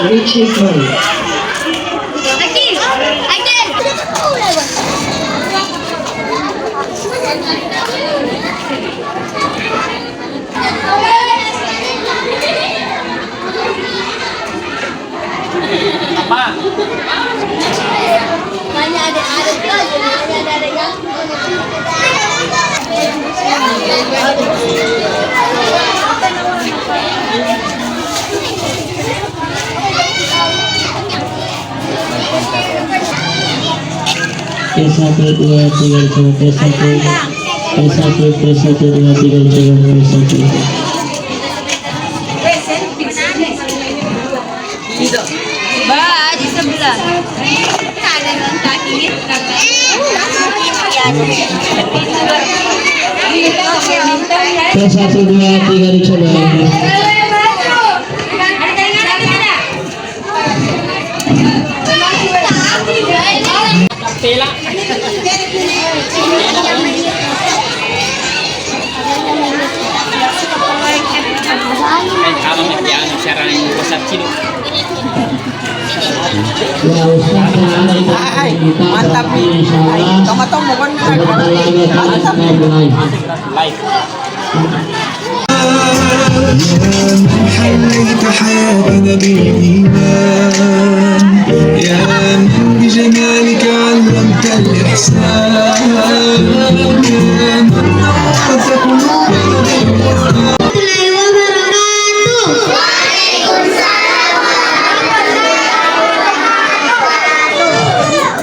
Richie Murray. T1 2 3 T1 T1 2 3 T1 Ba, di sebelah. Ada yang kakinya T1 2 3 dicoba. Pela. Kalau yang sekarang pusat ciduk. Mantap nih. Tong-tong bukan Live. من حليت حياتنا بالإيمان يا من بجمالك علمت الإحسان يا من نورت قلوبنا.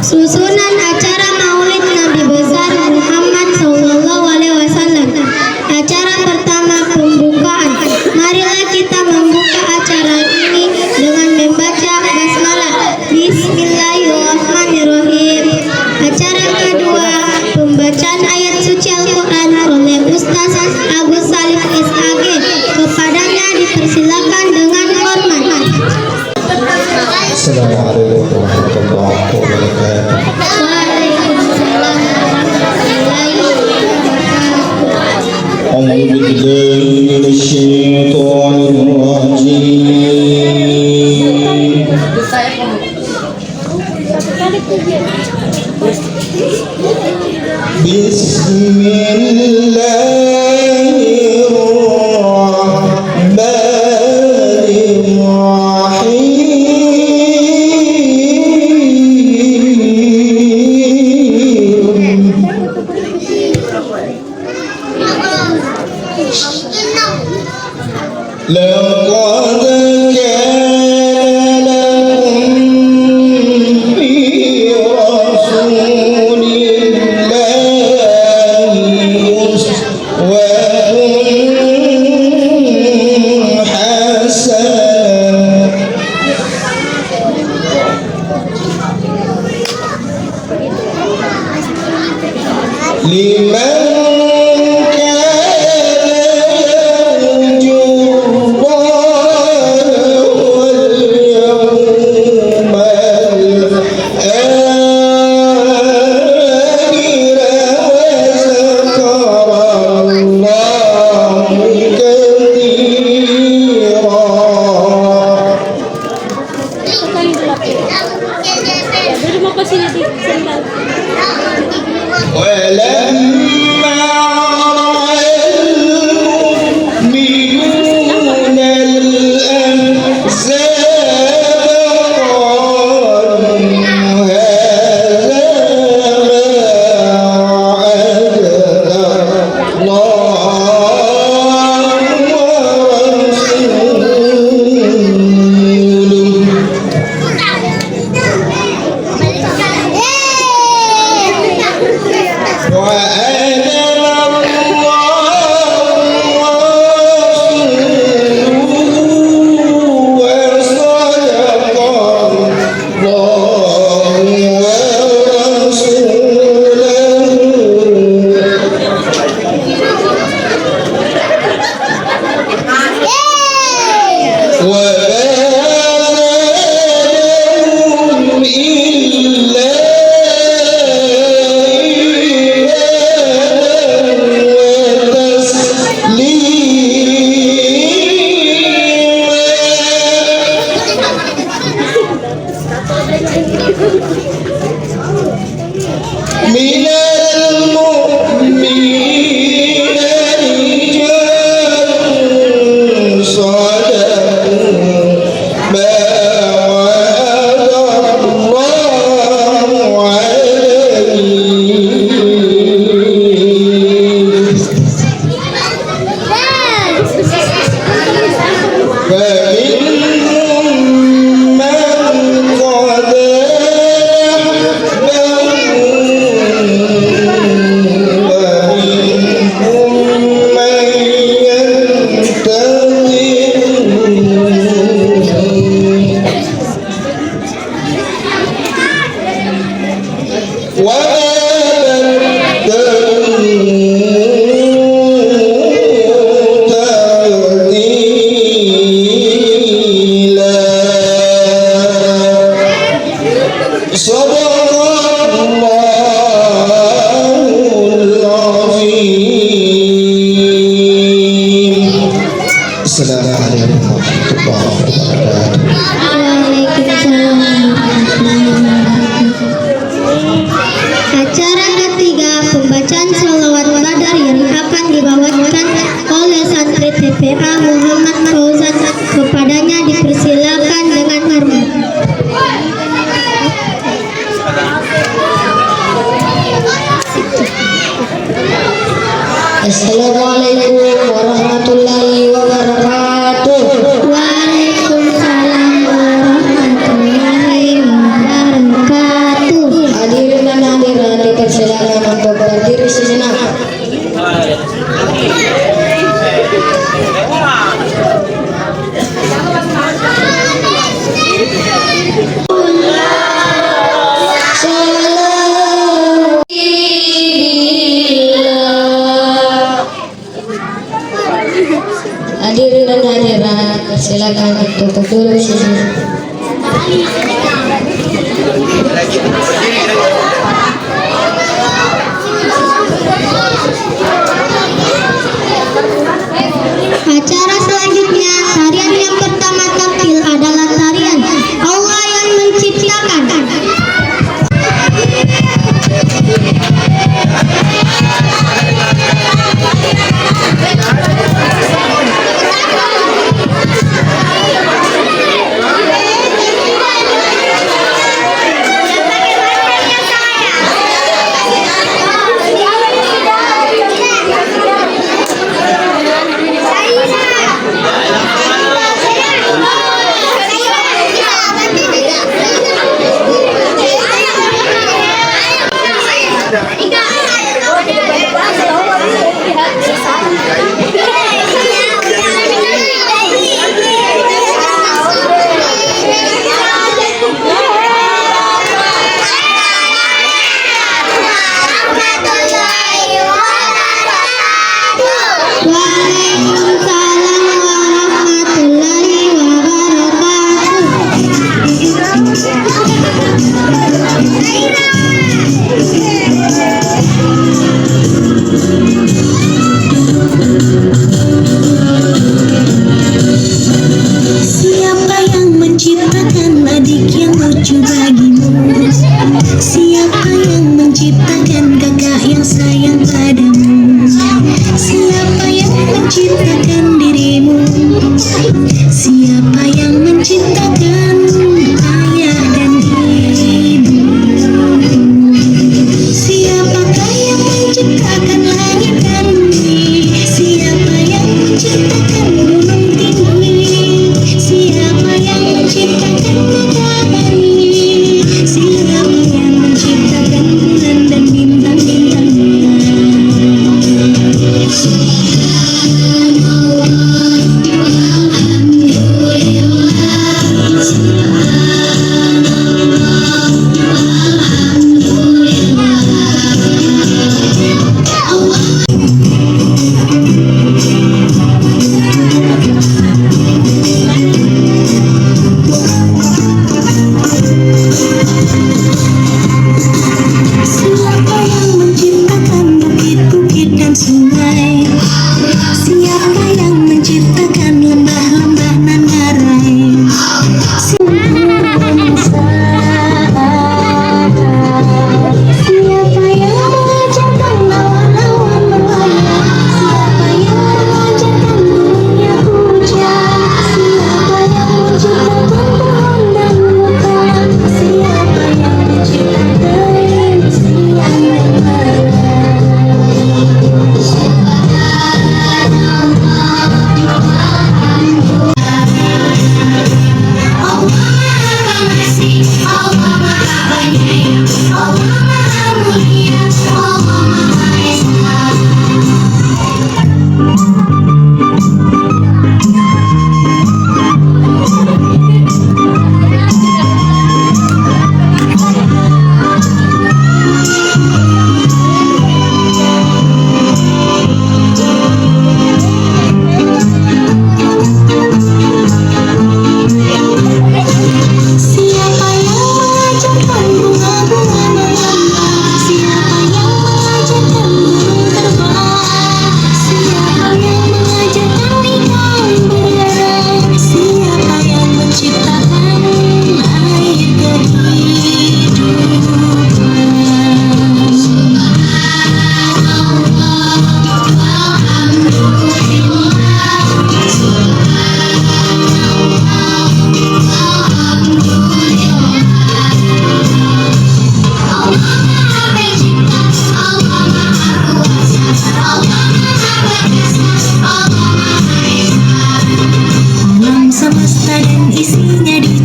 Susunan acara Maulid Nabi besar Muhammad SAW. Acara pertama pembukaan. Marilah kita membuka acara ini dengan membaca basmalah. Bismillahirrahmanirrahim. Acara kedua, pembacaan ayat suci Al-Quran oleh Ustaz Agus Salim SAG. Kepadanya dipersilakan dengan hormat. Assalamualaikum warahmatullahi wabarakatuh. Waalaikumsalam warahmatullahi wabarakatuh. أعوذ بالله من الشيطان الرجيم. بسم الله الرحمن لقد كان لكم في رسول الله أسوة حسنة لمن ولما رأى المؤمنون الأحزاب قالوا هذا ما وعدنا الله فمنهم من قضى نحبه ومنهم من ينتظر وما تبديلا صدق الله العظيم. السلام عليكم ورحمة الله وبركاته. Waalaikumsalam warahmatullahi wabarakatuh. Acara ketiga, pembacaan sholawat badar yang akan dibawakan oleh santri TPA Muhammad Fauzan. Kepadanya dipersilakan dengan hormat. Assalamualaikum warahmatullahi wabarakatuh. Waalaikumsalam warahmatullahi wabarakatuh. Hadirin dan hadirat dipersilakan untuk berdiri sejenak. Hadirin dan hadirat silakan untuk berdiri sejenak. Acara selanjutnya, tarian yang pertama tampil adalah tarian Allah yang menciptakan. Waalaikumsalam warahmatullahi Siapa yang menciptakan adik yang lucu bagimu? Siapa yang menciptakan kakak yang sayang padamu? Siapa yang menciptakan dirimu? Siapa yang menciptakan ayah dan ibu? Siapakah yang menciptakan langit dan bumi? Siapa yang menciptakan gunung tinggi? Siapa yang menciptakan matahari? Siapa yang menciptakan bulan dan bintang-bintangnya? Subhanallah, alhamdulillah.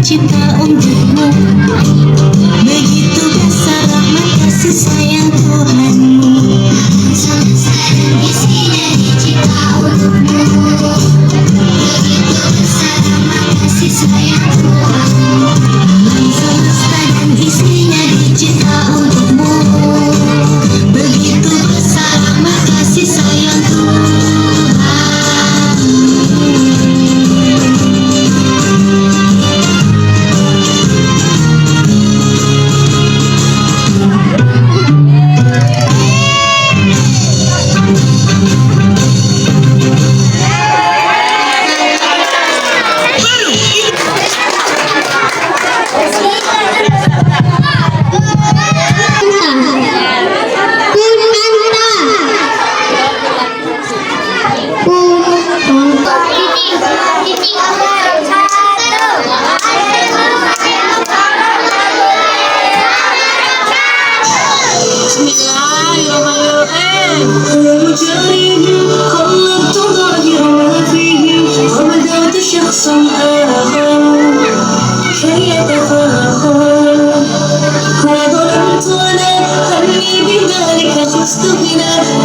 dicipta untukmu. Begitu besar rahmat kasih sayang Tuhanmu. Semesta dan isinya dicipta untukmu. Begitu besar rahmat kasih sayang Tuhanmu. Semesta dan isinya dicipta untukmu. Begitu besar rahmat kasih sayang Tuhan.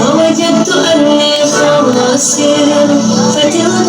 ووجدت أني خاسر فتلك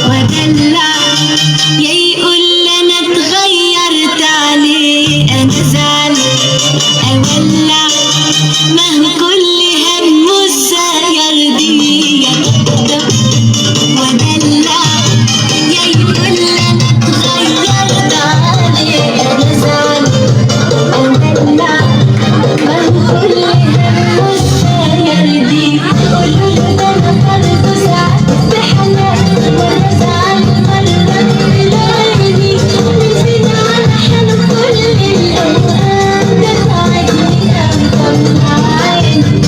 ودلع يا يقول انا اتغيرت عليه انا زعل اولع ما هو كل همه السير دي ودلع يا يقول انا اتغيرت عليه انا زعل اولع ما هو كل همه السير دي قولوا له ده انا برضه ساعات بحنان وانا زعل مرة بلاقيني نسيت على حال كل الاوقات ده تعبني قوي طلع عيني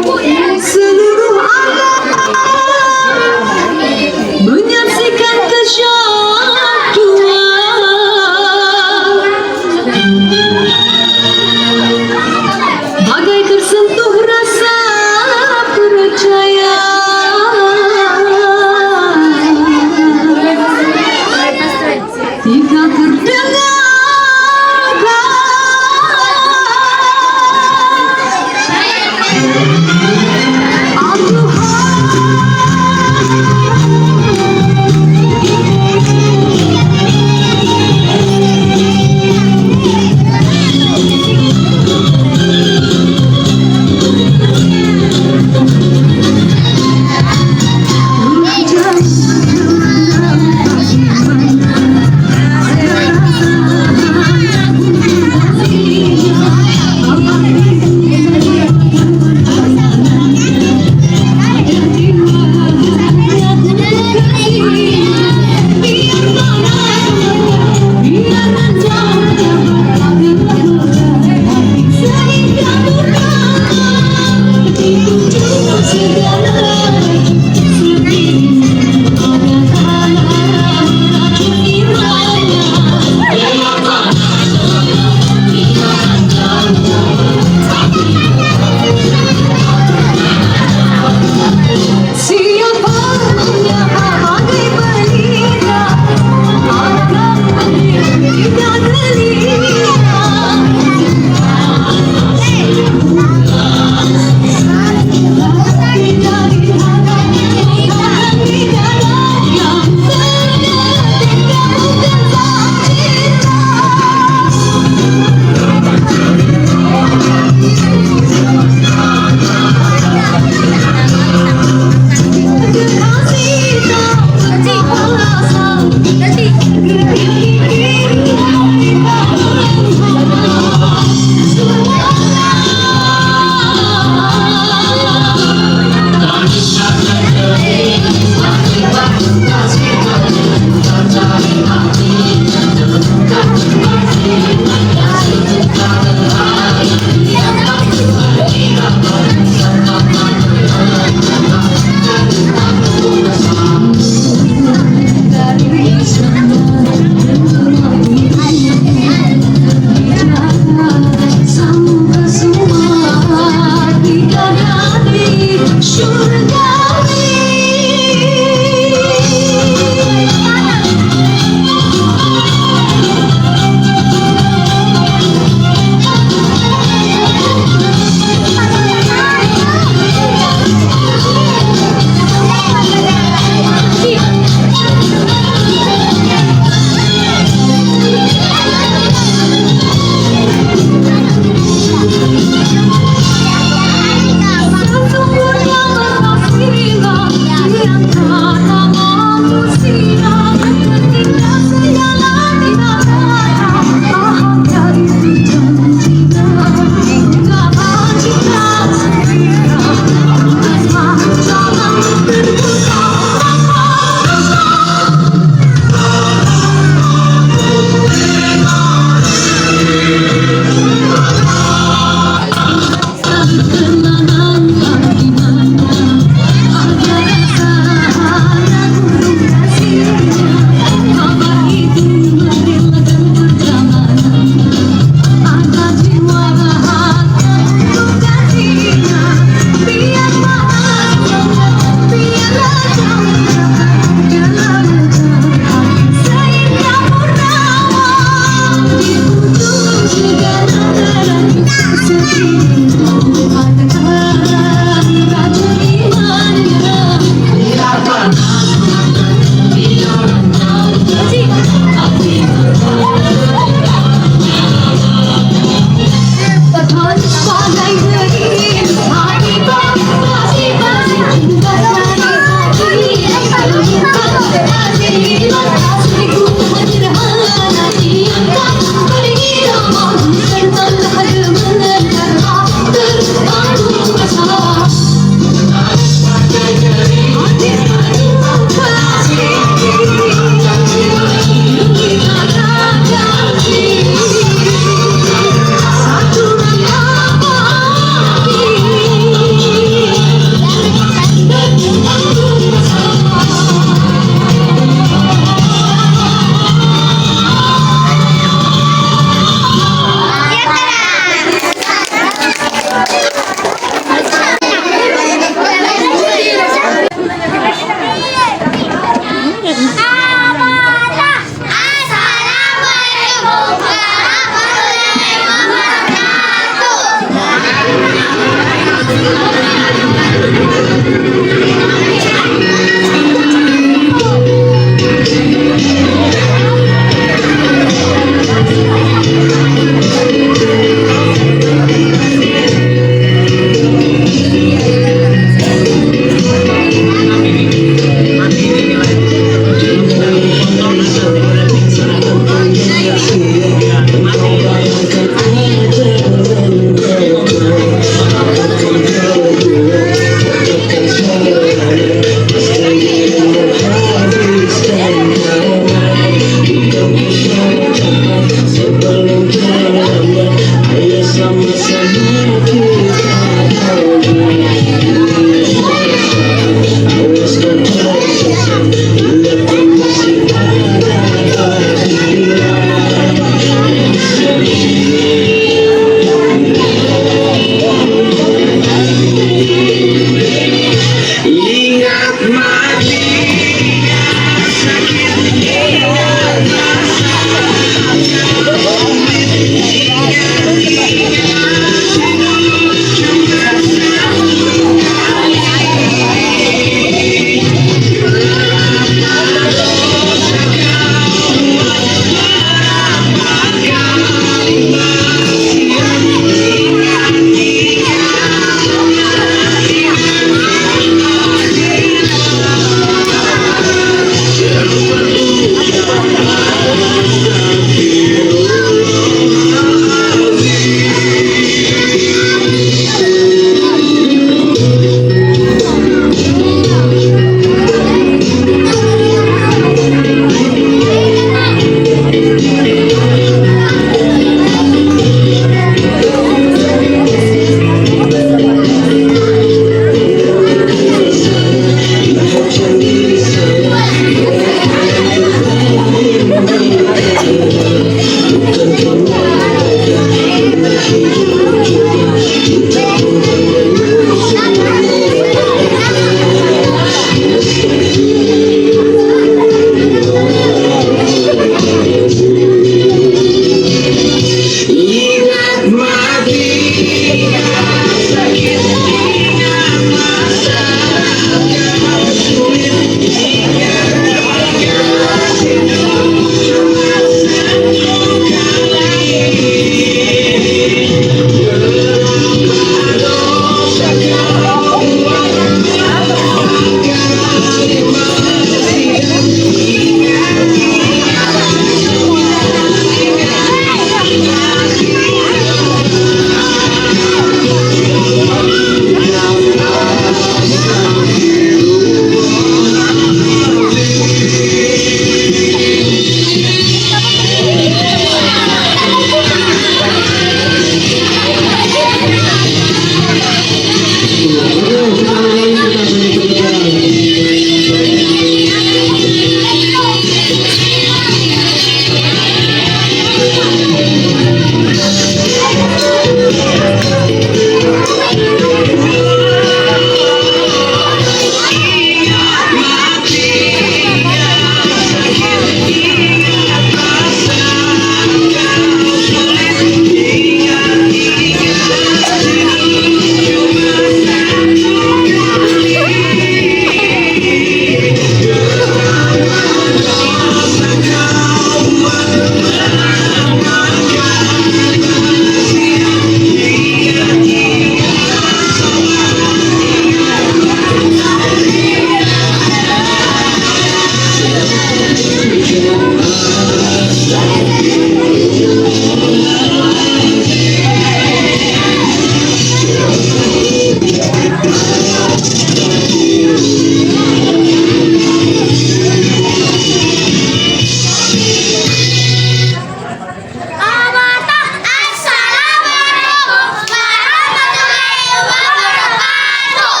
Assalamualaikum warahmatullahi wabarakatuh.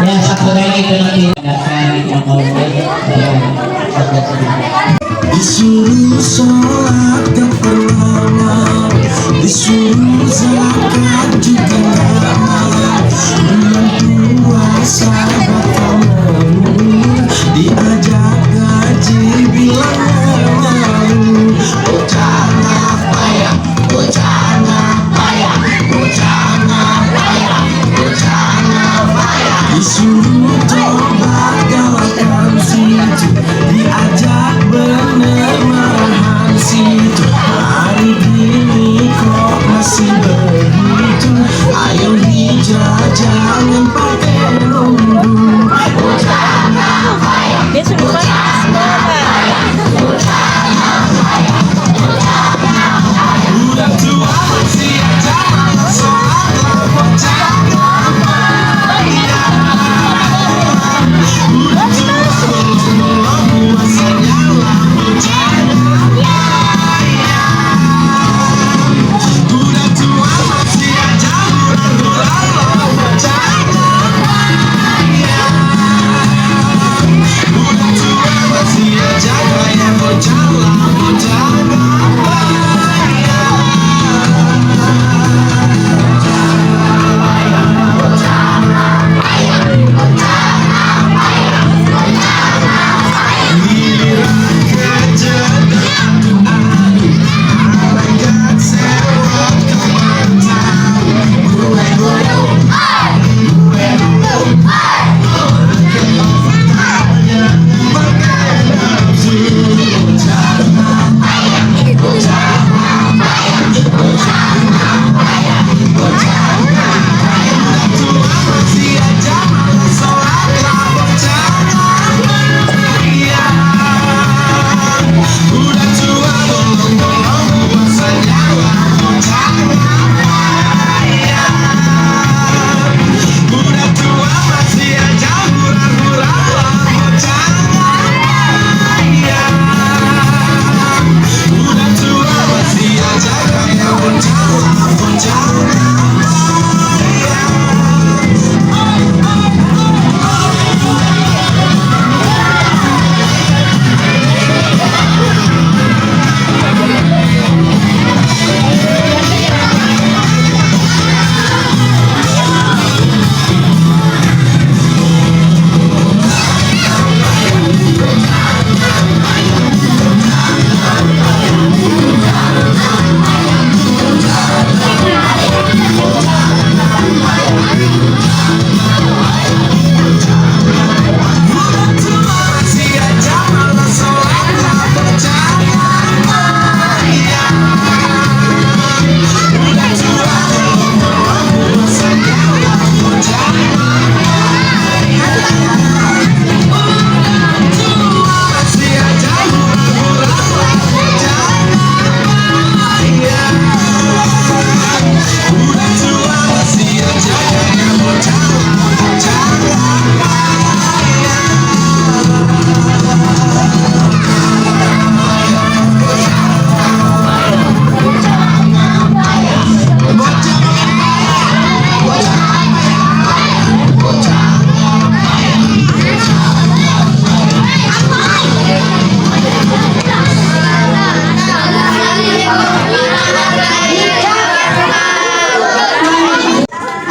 Ya, satu lagi itu nanti akan Disuruh sholat gak pernah, disuruh zakat juga gak mau, bulan puasa bakal mau, diajak gaji bilang gak mau. Bocah ngapaya, bocah ngapaya, bocah ngapaya, bocah ngapaya. Disuruh tobat galakan situ, diajak bener marahan situ. Hari gini kok masih begitu, ayo hijrah jangan pakai nunggu. Bocah ngapaya, bocah ngapaya, bocah ngapaya, bocah ngapaya. Udah tua masih aja malah sholat lah bocah ngapaya. Udah tua belum puasanya lah bocah ngapaya. Udah tua masih aja hura-hura lah bocah ngapaya. Udah tua masih aja gaya bocah lah bocah ngapaya.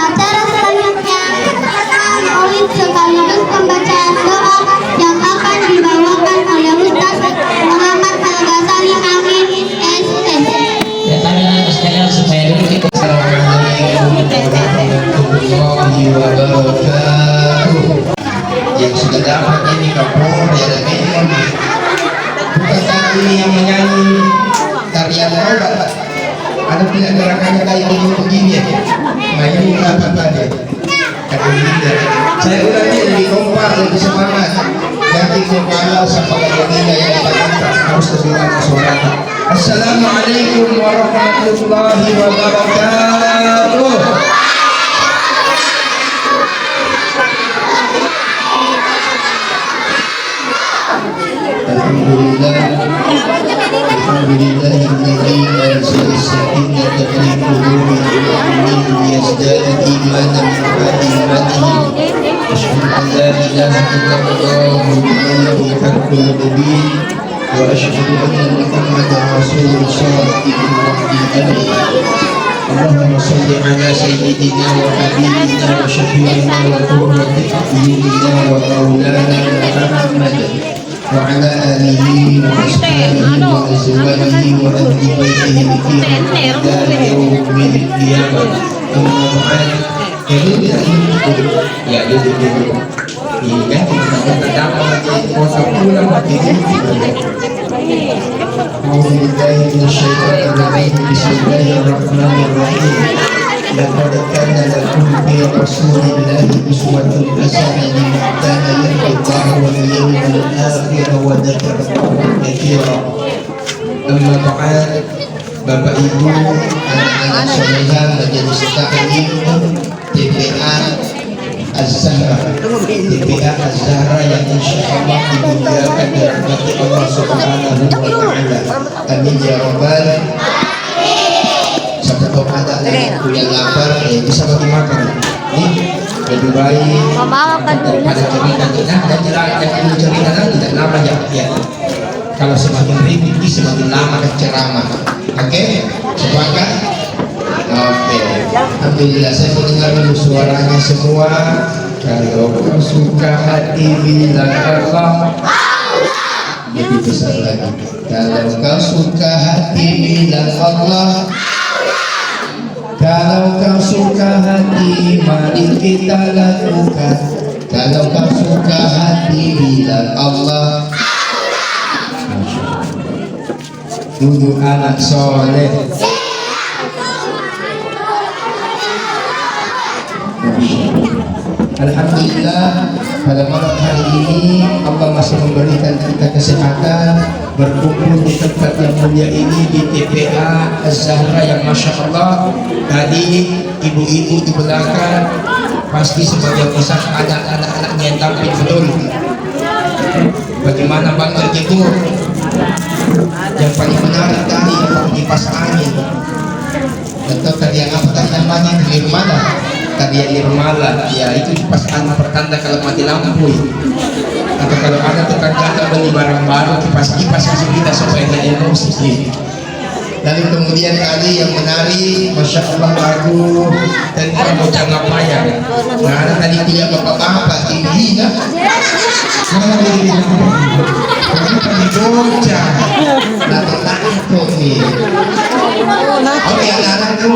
Acara selanjutnya maulid sekaligus pembacaan doa yang akan dibawakan oleh Ustaz Muhammad Al-Ghazali Amin SS. ya tangan sekalian supaya dulu kita Warahmatullahi wabarakatuh. Yang sudah dapat ini kapor ya dan ini bukan tadi yang menyanyi tarian Raudah. Ada tidak gerakannya kayak begini ya? Nah ini apa tadi? Saya ulangi lebih kompak, lebih semangat. Jadi kepala sampai begini yang kita angkat harus terdengar suara. Assalamualaikum warahmatullahi wabarakatuh. Alhamdulillah alladzi anzala as-sakinata fi qulubil mu'minin liyazdadu imanan ma'a imanihim. Asyhadu an la ilaha illallah wahdahu haqqul mubin wa asyhadu anna Muhammadar rasulullah shadiqul wa'di. اللهم صل على سيدنا وحبيبنا وشفيعنا وقرة أعيننا ومولانا محمد وعلى آله وأصحابه وأزواجه وأهل بيته الكرام إلى يوم القيامة. أما بعد ya dulu iya kita terdapat kota pulang mati Bismillahirrahmanirrahim. Laqad kana lakum fi rasulillahi uswatun hasanah liman kana yarjullaha wal yawmal akhir wa dzakara Allaha katsiran. Amma ba'd, Bapak Ibu, anak-anak sekalian, majelis taklim TPA Az-Zahra, TPA Az-Zahra yang insyaallah dimuliakan dan dirahmati Allah Subhanahu wa taala. Amin ya rabbal alamin. Siapa tahu ada yang punya lapar bisa bagi makan. Ini lebih baik daripada cerita dan cerita tidak lama ya. Kalau semakin rinci semakin lama dan ceramah. Oke, sepakat? Oke, alhamdulillah saya mendengar dulu suaranya semua. Kalau kau suka hati bilang Allah, lebih besar lagi. Kalau kau suka hati bilang Allah, kalau kau suka hati mari kita lakukan. Kalau kau suka hati bilang Allah. Duduk anak soleh. Alhamdulillah pada malam hari ini Allah masih memberikan kita kesehatan berkumpul di tempat yang mulia ini di TPA Az-Zahra yang Masya Allah. Tadi ibu-ibu di belakang pasti sebagian besar anak-anaknya yang tampil betul. Bagaimana bangga itu? Yang paling menarik tadi yang kipas angin. Atau tadi yang apa tadi namanya? Nirmala. Tadi yang Nirmala, ya itu kipas angin pertanda kalau mati lampu. Atau kalau ada tetangga beli barang baru, kipas-kipas kasih kita supaya tidak emosi. Lalu kemudian tadi yang menarik, Masya Allah lagu dan bocah ngapain? Nah ada tadi tidak bapak-bapak tinggi kan? Bocah, takut nih. Oke anak-anakku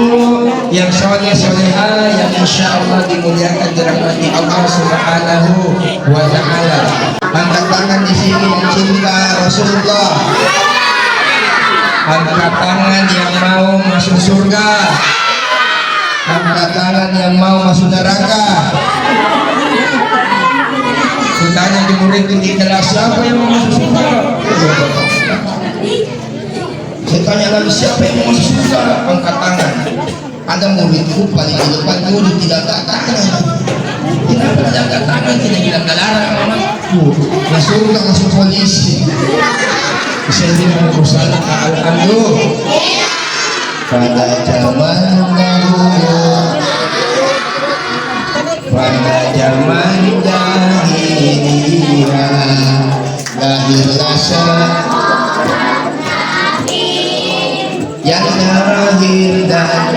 yang soleh-soleha yang insya Allah dimuliakan dirahmati Allah Subhanahu wa taala. Angkat tangan di sini yang cinta Rasulullah. Angkat tangan yang mau masuk surga. Angkat tangan yang mau masuk neraka. Tanya di murid di kelas siapa yang mau masuk surga? Saya tanya lagi siapa yang mau masuk surga? Angkat tangan. Ada muridku paling di depan murid tidak angkat tangan. Kenapa tidak angkat tangan? Tidak bilang dilarang mamaku. Masuk surga masuk polisi. Saya tidak berusaha alhamdulillah. Pada zaman dahulu, pada zaman jahiliyah, lahirlah yang lahir dan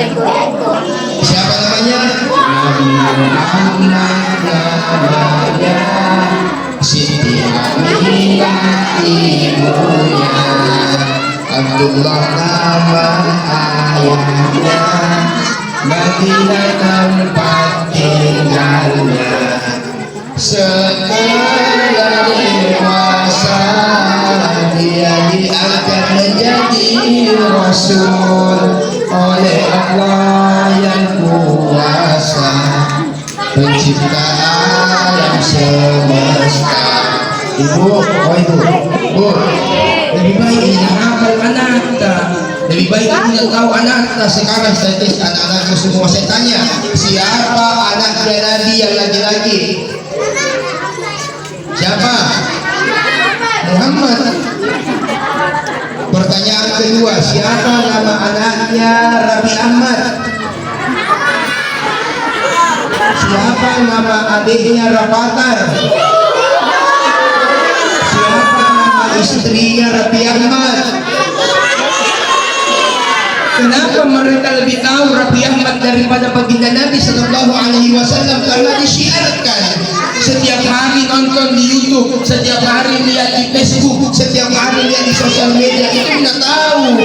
siapa namanya? Nabi Muhammad namanya, Siti Aminah ibunya, Abdullah nama ayahnya, Madinah tempat tinggalnya. Setelah dewasa dia diangkat menjadi Rasul oleh Allah yang kuasa, pencipta alam semesta. Ibu, oh ibu, lebih baik tidak hafal anaknya, lebih baik tidak tahu anaknya. Sekarang saya tes anak-anakku semua, saya tanya siapa anaknya Nabi yang laki-laki? Siapa? Muhammad. kedua, siapa nama anaknya Raffi Ahmad? Siapa nama adiknya Rafathar? Siapa nama istrinya Raffi Ahmad? Kenapa mereka lebih tahu Raffi Ahmad daripada baginda Nabi Sallallahu Alaihi Wasallam? Karena disiarkan setiap hari, nonton di YouTube, setiap hari lihat di Facebook, setiap hari lihat di sosial media, itu kita tahu.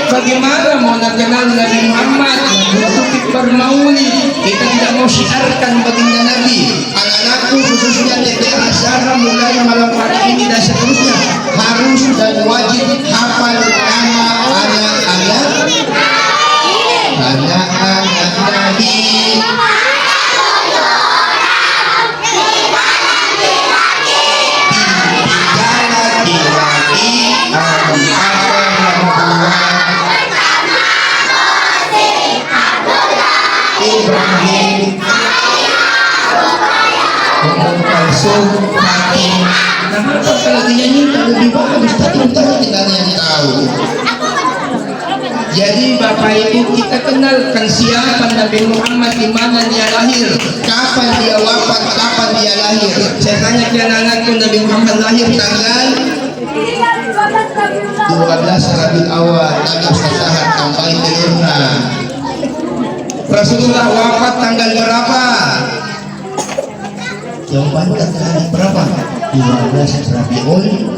Bagaimana mau nak kenal Nabi Muhammad untuk bermaulid, kita tidak mau syiarkan baginda Nabi. Anak-anakku khususnya TPA Azhar mulai malam hari ini dan seterusnya harus dan wajib hafal nama anak-anak Nabi. Ibrahim, kenapa kalau dinyanyikan lebih bagus, tapi kita yang tahu. Jadi Bapak Ibu, kita kenalkan siapa Nabi Muhammad, di mana dia lahir, kapan dia wafat, kapan dia lahir. Saya tanya ke anak-anakku, Nabi Muhammad lahir tanggal 12 Rabiul Awal, Nabi Ustaz tambahin telurna. Rasulullah wafat tanggal berapa? Jawabannya tanggal berapa? 12 Rabiul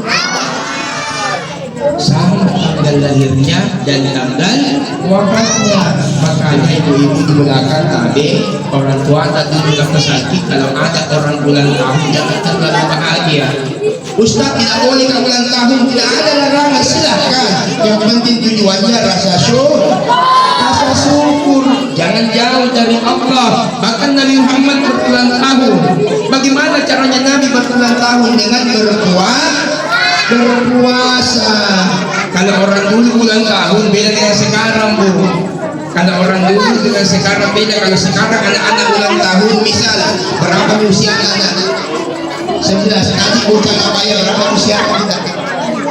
sama tanggal lahirnya dan tanggal wafatnya. Makanya ibu-ibu di belakang tadi, orang tua tadi juga pesakit, kalau ada orang ulang tahun jangan terlalu bahagia. Ustaz tidak boleh kalau ulang tahun, tidak ada larangan, silahkan. Yang penting tujuannya rasa syukur, jangan jauh dari Allah. Bahkan Nabi Muhammad berulang tahun. Bagaimana caranya Nabi berulang tahun? Dengan berpuasa. Kalau orang dulu ulang tahun beda dengan sekarang, Bu. Kalau orang dulu dengan sekarang beda. Kalau sekarang anak-anak ulang tahun, misal berapa usia anak? 11. Nanti bocah bayar berapa usia kita?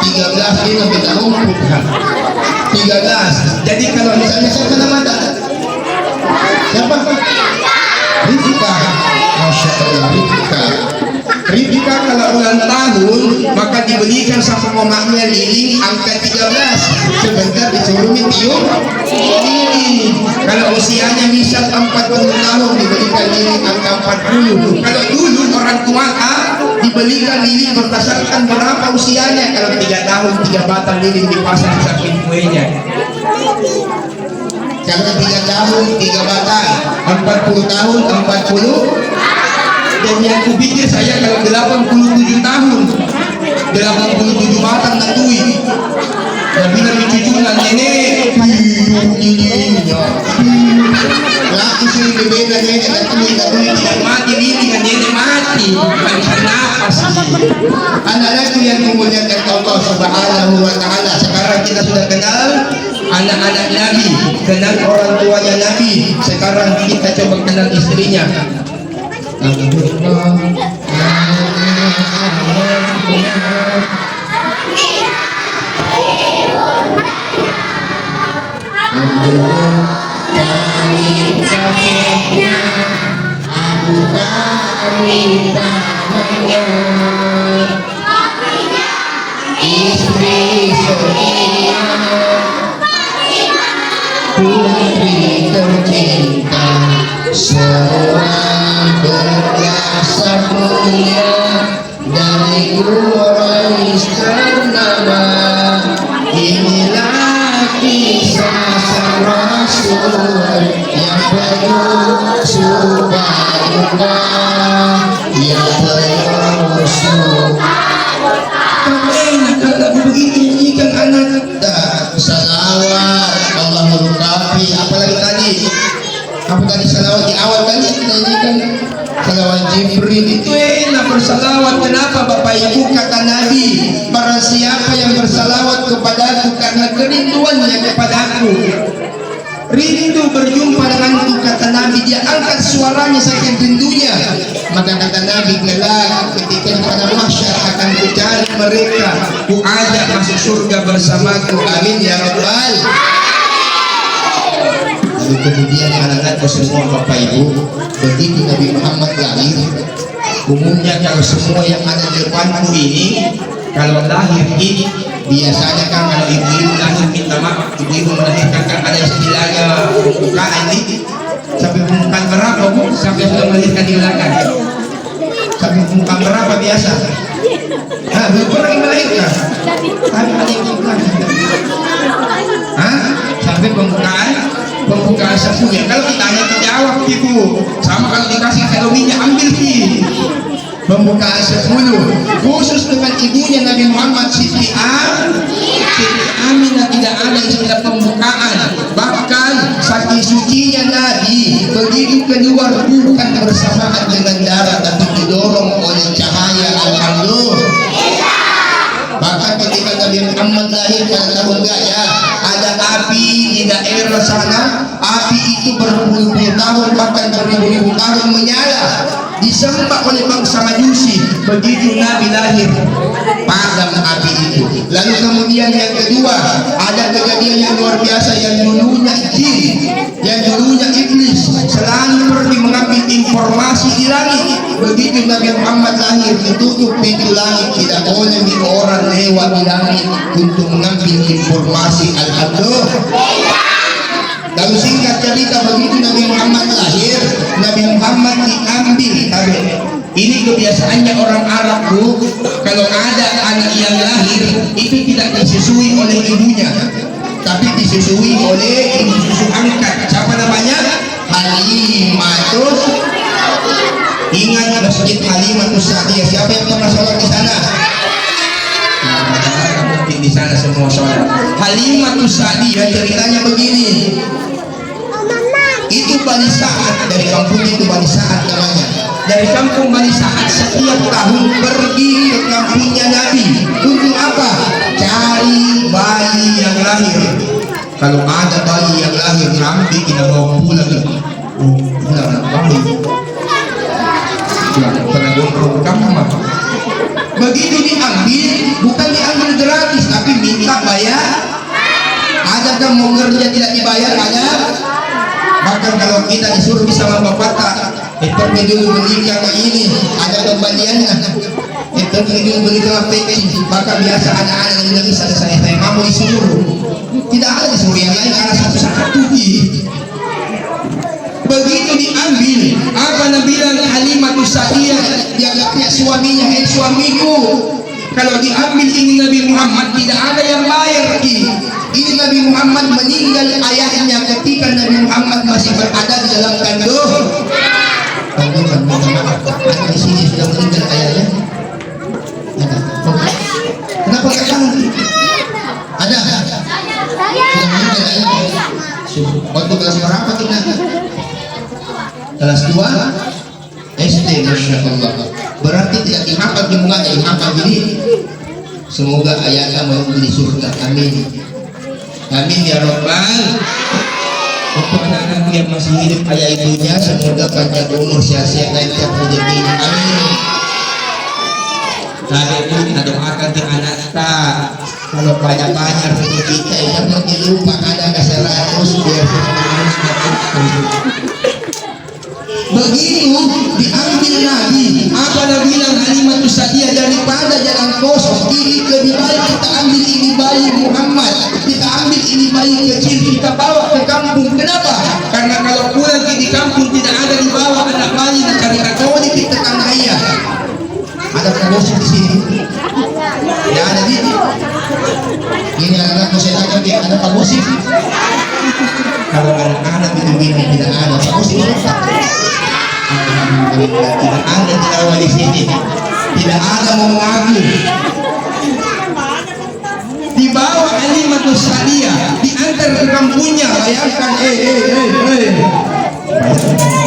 13. Dia lebih tahu 13. Jadi kalau misalnya siapa nama anda? Siapa? Rifika. Masya Allah, Rifika. Rifika kalau ulang tahun maka dibelikan sama mamanya lilin angka 13. Sebentar disuruh tiup lilin. Kalau usianya misal 40 tahun dibelikan lilin angka 40. Kalau dulu orang tua dibelikan lilin berdasarkan berapa usianya. Kalau 3 tahun 3 batang lilin dipasang di samping kuenya. Kalau 3 tahun 3 batang, 40 tahun 40. Dan yang kupikir saya kalau 87 tahun 87 batang nandui. Nabi cucunya nenek laki sini berbeda nenek nandui tidak mati ini dengan nenek mati bisa nafas. Anak-anakku yang memuliakan Allah Subhanahu wa Ta'ala, sekarang kita sudah kenal anak-anak Nabi, kenal orang tuanya Nabi. Sekarang kita coba kenal istrinya. Istri setia, putri tercinta, seorang berjasa mulia dari Quraisy ternama. Inilah kisah sang Rasul yang penuh sukacita, yang penuh kalau begitu nyanyikan anak salawat Allah melengkapi. Apalagi tadi salawat di awal tadi kita nyanyikan salawat Jibril. Itu enak bersalawat. Kenapa Bapak Ibu? Kata Nabi, barang siapa yang bersalawat kepadaku karena kerinduannya kepadaku, rindu berjumpa dengan kata Nabi. Dia angkat suaranya saking rindunya. Maka kata Nabi kelak ketika pada mahsyar akan kucari mereka, ku ajak masuk surga bersamaku. Amin ya rabbal. Lalu kemudian anak-anakku semua Bapak Ibu, begitu Nabi Muhammad lahir, umumnya kalau semua yang ada di depanku ini, kalau lahir ini biasanya kan kalau ibu-ibu lahir minta maaf, ibu-ibu melahirkan kan ada istilahnya pembukaan ini. Sampai pembukaan berapa Bu? Sampai sudah melahirkan di belakang. Sampai pembukaan berapa biasa? Nah, belum pernah melahirkan. Tapi melahirkan. Sampai pembukaan 10 ya. Kalau ditanya dijawab Ibu. Sama kalau dikasih kalorinya ambil Ki. Pembukaan 10 khusus dengan ibunya Nabi Muhammad Siti Aminah tidak ada istilah pembukaan. Bahkan saking sucinya Nabi begitu keluar bukan bersamaan dengan darah tapi didorong oleh cahaya. Alhamdulillah. Bahkan ketika Nabi Muhammad lahir pada tahun Gajah, ada api di daerah sana. Api itu berpuluh-puluh tahun bahkan beribu-ribu tahun menyala, disembah oleh bangsa Majusi. Begitu Nabi lahir padam api itu. Lalu kemudian yang kedua, ada kejadian yang luar biasa. Yang dulunya jin, yang dulunya iblis selalu pergi mengambil informasi di langit. Begitu Nabi Muhammad lahir, ditutup pintu langit, tidak boleh orang lewat di langit untuk mengambil informasi. Alhamdulillah. Lalu singkat cerita, begitu Nabi Muhammad lahir, Nabi Muhammad diambil. Ini kebiasaannya orang Arab Bu, kalau ada anak yang lahir itu tidak disusui oleh ibunya, tapi disusui oleh ibu susu angkat. Siapa namanya? Halimatus. Ingat masjid Halimatus Sa'diyah. Siapa yang pernah sholat di sana? Mungkin di sana semua sholat. Halimatus Sa'diyah ceritanya begini. Itu Bani Sa'ad, dari kampung itu Bani Sa'ad namanya. Dari kampung Bani Sa'ad setiap tahun pergi ke kampungnya Nabi. Untuk apa? Cari bayi yang lahir. Kalau ada bayi yang lahir, Nabi kita bawa pulang. Pulang bayi. Pernah gondrong kamar. Begitu diambil, bukan diambil gratis, tapi minta bayar. Ada kan mau kerja tidak dibayar, ada. Bahkan kalau kita disuruh sama bapak tak, pergi dulu beli kakak ini, ada kembaliannya. Pergi dulu beli kakak peci. Bahkan biasa anak-anak yang lagi saya kamu disuruh. Tidak ada disuruh yang lain karena satu-satu. Begitu diambil, apa Nabi bilang Halimatus Sa'diyah, dia lihat suaminya, suamiku. Kalau diambil ini Nabi Muhammad tidak ada yang bayar. Ini Nabi Muhammad meninggal ayahnya ketika Nabi Muhammad masih berada di dalam kandung. Ada di sini sudah meninggal ayahnya. Kenapa nggak tahu? Ada. Sudah meninggal ayahnya. Waktu kelas berapa kita? Kelas 2 SD, Masya Allah. Berarti tidak dihafal di muka, dihafal gini. Semoga ayahnya mau di surga. Amin. Amin ya Rabbal. Untuk anak-anakku yang masih hidup ayah ibunya, semoga panjang umur, sehat-sehat, lancar rezekinya. Amin. Nah itu kita doakan ke anak kita. Kalau banyak-banyak rezeki kita, jangan dilupa ada ke 100 biar terus. Begitu diambil Nabi, apa Nabi bilang Halimatus Sa'diyah, daripada jalan kosong ini lebih baik kita ambil ini bayi Muhammad, kita ambil ini bayi kecil, kita bawa ke kampung. Kenapa? Karena kalau pulang di kampung tidak ada dibawa anak bayi dan cari katolik kita tanah ayah. Ada pengosip di sini? Tidak ada di sini. Ini anak-anak saya tanya dia ada pengosip. Kalau anak-anak itu begini tidak ada pengosip. Tidak ada jawa di sini, tidak ada mau mengaku. Dibawa Halimatus Sa'diyah, diantar ke kampungnya. Bayangkan,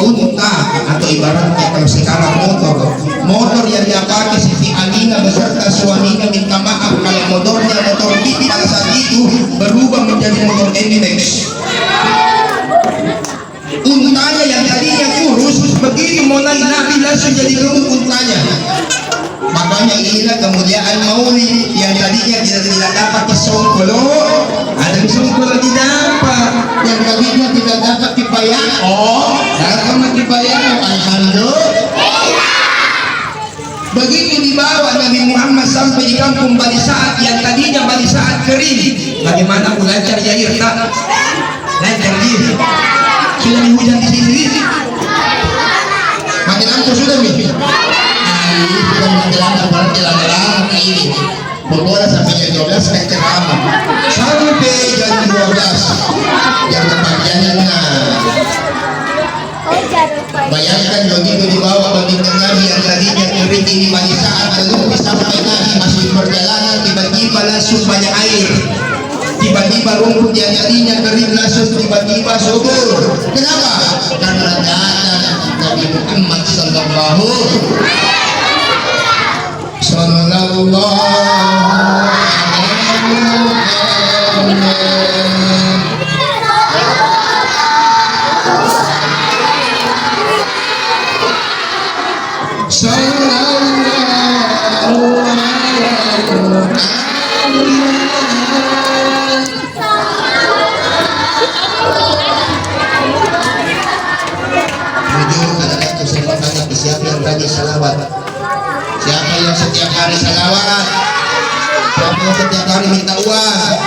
unta atau ibaratnya kalau sekarang motor yang dia pakai Siti Aminah beserta suaminya minta maaf kalau motornya motor Bibi pada saat itu berubah menjadi motor NMAX. Begitu mulai Nabi langsung jadi gemuk untanya. Makanya inilah kemuliaan maulid yang tadinya tidak dapat disongkolo, ada disongkolo didapat, yang tadinya tidak dapat dibayar, dapat dibayar, alhamdulillah. Begitu dibawa Nabi Muhammad sampai di kampung Bani Sa'ad yang tadinya Bani Sa'ad kering, bagaimana lancar Yair tak? Lancar dia. Sudah hujan di sini. Makin lampu sudah nih. Bukan menjelang berarti lama-lama ini. Berbola sampai jam 12 kan ceramah. Sampai jam 12 yang kebagiannya. Bayangkan begitu dibawa baginda Nabi yang tadinya kering ini Bani Sa'ad belum sampai Nabi masih perjalanan, tiba-tiba langsung banyak air. Tiba-tiba rumput yang tadinya kering langsung tiba-tiba subur. Kenapa? Karena datang Nabi Muhammad sallallahu alaihi siapa yang tadi salawat? Siapa yang setiap hari salawat? Siapa yang setiap hari minta uang?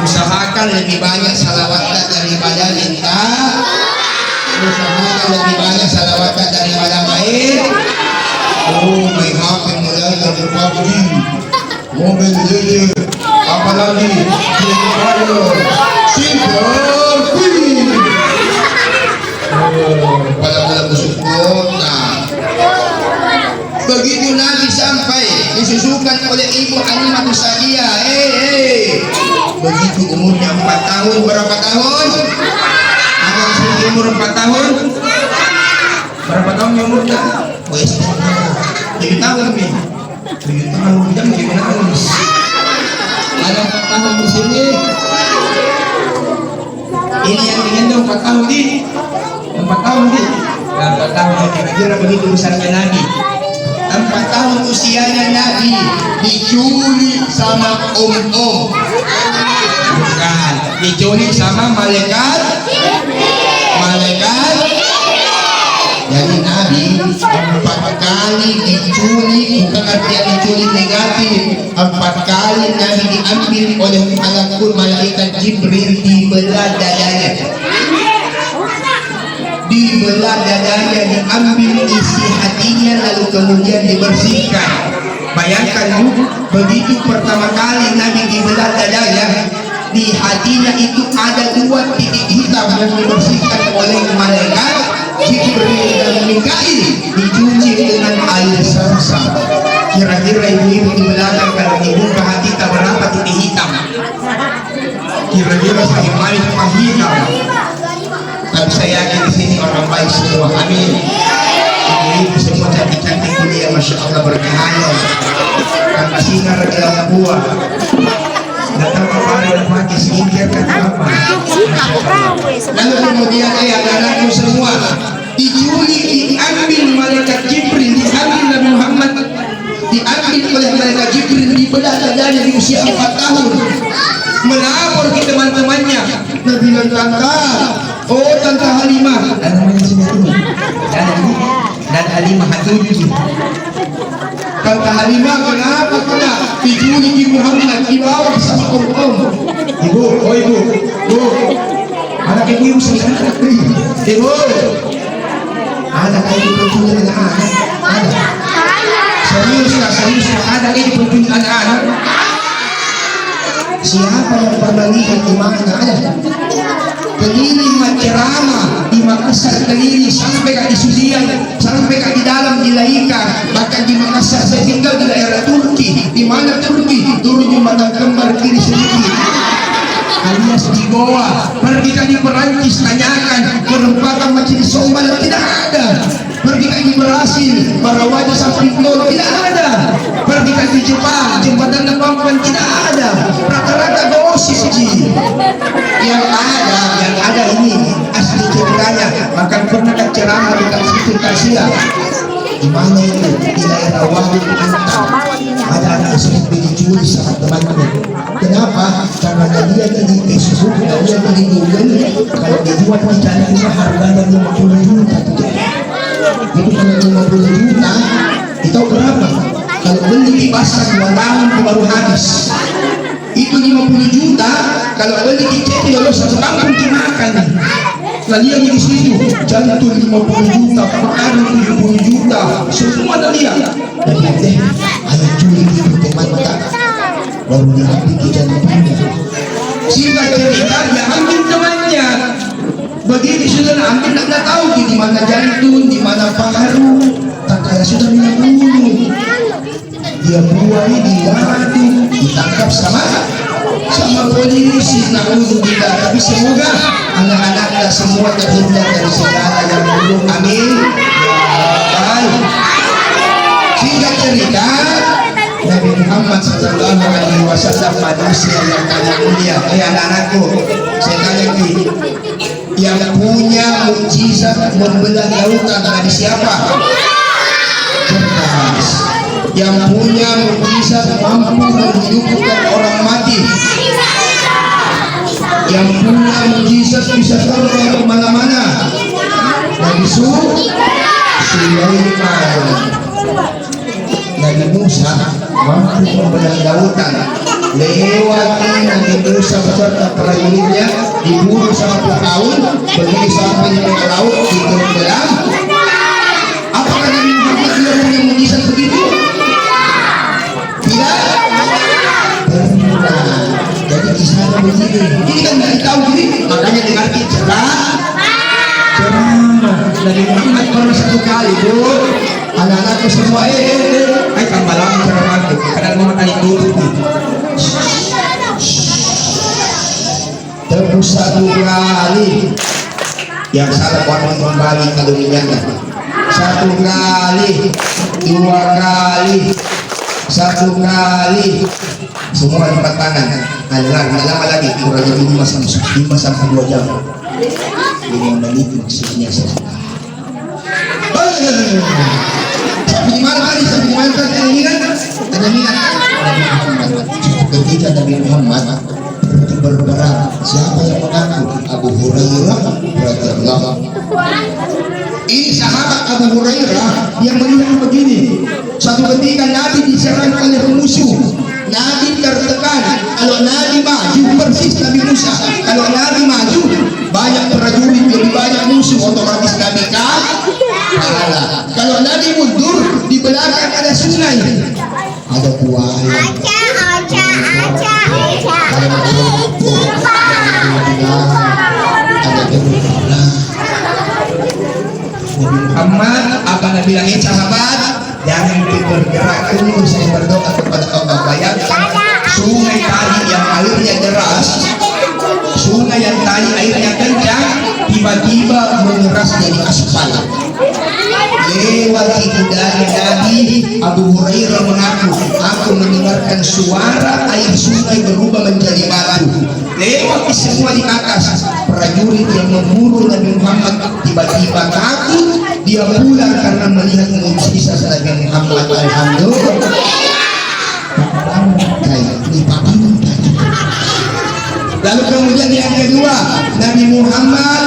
Usahakan lebih banyak salawatnya daripada minta. Usahakan lebih banyak salawatnya daripada main. Oh, main HP mulai dari PUBG, Mobile Legends, apalagi Free Fire, Silver Queen. Pada busuk kota. Begitu Nabi sampai disusukan oleh Ibu Halimah Sa'diyah. Begitu umurnya 4 tahun. Berapa tahun? Ada yang umur 4 tahun? Berapa tahun umurnya? 7 tahun nih. 7 tahun jangan nangis. Ada 4 tahun di sini. Ini yang digendong 4 tahun di 4 tahun nih. 4 tahun kira-kira begitu besarnya Nabi. 4 tahun usianya Nabi diculik sama om-om. Bukan, diculik sama malaikat. Jadi Nabi 4 kali diculik, bukan artinya diculik negatif. 4 kali Nabi diambil oleh malaikat Jibril, dibelah dadanya. Dibelah dadanya, diambil isi hatinya, lalu kemudian dibersihkan. Bayangkan begitu pertama kali Nabi dibelah dadanya, di hatinya itu ada 2 titik hitam yang dibersihkan oleh malaikat Jibril dan Mikail, dicuci dengan air Zam-Zam. Kira-kira ibu-ibu di belakang kalau dibuka hati tak berapa titik hitam? Kira-kira bagaimana titik hitam? Tapi saya yakin di sini orang baik semua. Amin. Ibu-ibu semua cantik-cantik kuliah, masya Allah bercahaya. Karena singar dalam buah. Datang kemarin dan pakai skincare kan apa? Lalu kemudian anak-anakku semua diculik, diambil malaikat Jibril, diambil Nabi Muhammad, diambil oleh malaikat Jibril, dibelah dadanya di usia 4 tahun. Melapor ke teman-temannya. Nabi bilang, Tante Halimah, dan namanya sini dan Halimah Hatuji. Tante Halimah, kenapa kena diculik di Muhammad, dibawa sama om-om? Ibu, ibu, anak ibu sekarang, ibu, ada kayak penculik anak-anak, ada. Serius ada kayak penculik anak-anak. Siapa yang pernah lihat di mana ada? Keliling menceramah di Makassar, keliling sampai ke Sudian, sampai ke di dalam di Laika, bahkan di Makassar. Saya tinggal di daerah Turki. Di mana Turki? Turun jembatan kembar kiri sedikit, alias di Goa. Pergi ke di Perancis, tanyakan perempatan majelis sombal, tidak ada. Pergi ke di Brasil, para wajah samping tol, tidak ada. Pergi ke di Jepang, jembatan Nepampan, tidak ada. Rata-rata gosip. Yang ada ini asli ceritanya, bahkan pernah ceramah di situ Tasya. Di mana itu? Di daerah Wadi Antam. Ada anak SMP diculik sama temannya. Kenapa? Karena dia di Facebook, dia di Google, kalau dibuat di jalan rumah harganya 50 juta. Itu kalau 50 juta, itu berapa? Kalau beli di pasar 2 tahun baru habis. Itu 50 juta, kalau beli di CT kalau 1 tahun dimakan. Lalu yang di situ jantung 50 juta, pengaruh 70 juta, semua dah lihat. Dan dia ayah curi itu teman mata, baru diambil di jantungnya. Sehingga cerita dia ambil temannya. Begini sudah ambil, tidak tahu di mana jantung, di mana paru, tak kaya sudah minum dulu. Dia buai di waduk, ditangkap sama polisi. Na'udzubillah. Tapi semoga anak-anaknya semua terhindar dari segala yang buruk. Amin ya Rabbal. Singkat cerita, Nabi Muhammad SAW manusia yang paling mulia. Anak-anakku, saya tanya lagi, yang punya mukjizat membelah lautan Nabi siapa? Cerdas. Yang punya mukjizat mampu menghidupkan orang mati. Yang punya mukjizat bisa terbang kemana-mana. Nabi Sulaiman. Nabi Musa mampu membelah lautan. Lewati Nabi Musa beserta prajuritnya diburu sama Firaun, begitu sampai di tengah laut ditenggelam. Apakah Nabi Muhammad juga punya mukjizat begitu? Tidak pernah. Jadi kisahnya begini. Ini kan nggak tahu gini, makanya diarti ceramah. Nabi Muhammad pernah 1 kali, Bu. Anak-anakku semua, tambah lama ceramah. Kadang mau tanya dulu. Terus 1 kali. Yang salah orang kembali kalau dinyatakan. 1 kali, 2 kali, 1 kali, semua lipat tangan. Nggak lama lagi, kurang lebih 5 sampai 2 jam. 5 menit maksudnya selesai. Sampai di mana tadi? Ketika Nabi Muhammad berperang, siapa yang mengaku? Abu Hurairah radhiyallahu. Ini sahabat Abu Hurairah yang melihat begini. Suatu ketika Nabi diserang oleh musuh, Nabi tertekan. Kalau Nabi maju persis Nabi Musa. Kalau Nabi maju banyak prajurit, lebih banyak musuh, otomatis Nabi kalah. Kalau Nabi mundur, di belakang ada sungai, ada buaya, ada jeruk. Muhammad apa Nabi bilangin sahabat, jangan bergerak dulu, saya berdoa kepada Allah. Bayangkan sungai tadi yang airnya deras, sungai yang tadi airnya kencang, tiba-tiba mengeras jadi aspal. Lewat itu dari Nabi, Abu Hurairah mengaku, aku mendengarkan suara air sungai berubah menjadi batu. Lewat semua di atas. Prajurit yang memburu Nabi Muhammad tiba-tiba takut, dia pulang karena melihat mukjizat Nabi Muhammad. Alhamdulillah. Lalu kemudian yang kedua, Nabi Muhammad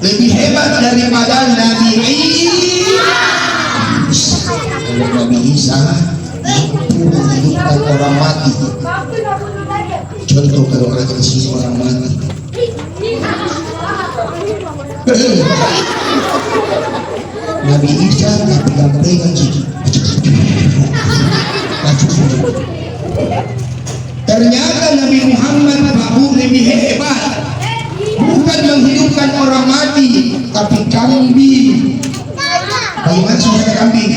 lebih hebat daripada Nabi Isa. Kalau Nabi Isa mampu menghidupkan orang mati. Contoh kalau ada di sini orang mati, Nabi Isa dipegang-pegang gitu. Ternyata Nabi Muhammad lebih hebat, bukan menghidupkan orang mati, tapi kambing. Bagaimana suara kambing?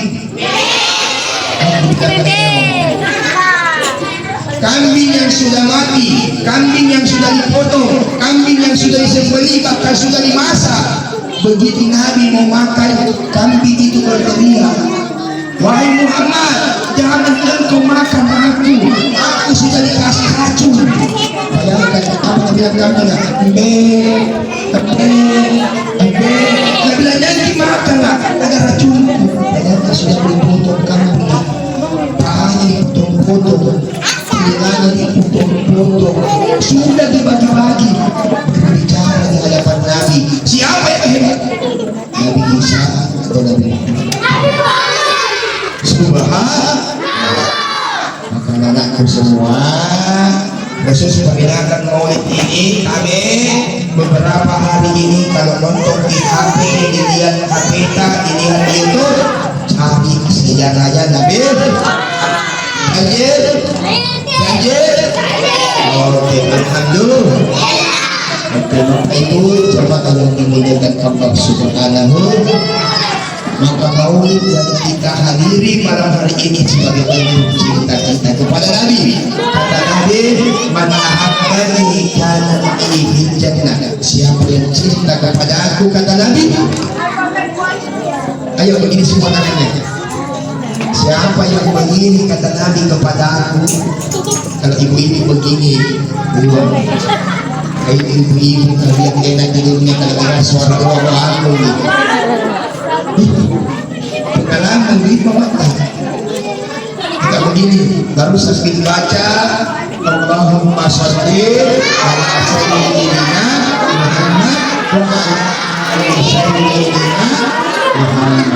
Kambing yang sudah mati, kambing yang sudah dipotong, kambing yang sudah disembelih, bahkan sudah dimasak. Begitu Nabi mau makan, kambing itu berteriak, wahai Muhammad, jangan engkau makan aku sudah dikasih racun. Bayangkan apa Nabi bilang, Nabilangnya dimakan lah negara cukup. Ternyata sudah dipotong kambing, pahanya dipotong-potong, telinganya dipotong-potong, sudah dibagi-bagi. Berbicara di hadapan Nabi. Siapa yang hebat? Nabi Isa atau Nabi Muhammad? Subhanallah. Maka anakku semua, khusus peminatan maulid ini, kami beberapa hari ini kalau nonton di HP, dilihat KPK, dilihat YouTube, cari sejarahnya Nabi. Janji? Oke, alhamdulillah. Oke, maka itu coba kalau dimuliakan Allah Subhanahu, maka maulid yang kita hadiri malam hari ini sebagai bentuk cinta kita kepada Nabi. Kata Nabi, man ahabbani kana fil jannah. Siapa yang cinta kepada aku, kata Nabi. Ayo begini semua tangannya. Siapa yang begini, kata Nabi, kepada aku. Kalau ibu-ibu begini, kayak ibu-ibu kalian enak tidurnya kalau suara orang aku gitu. Pengalaman begitu mata. Kita begini, baru sambil baca Allahumma sholli ala sayyidina Muhammad wa ala sayyidina Muhammad.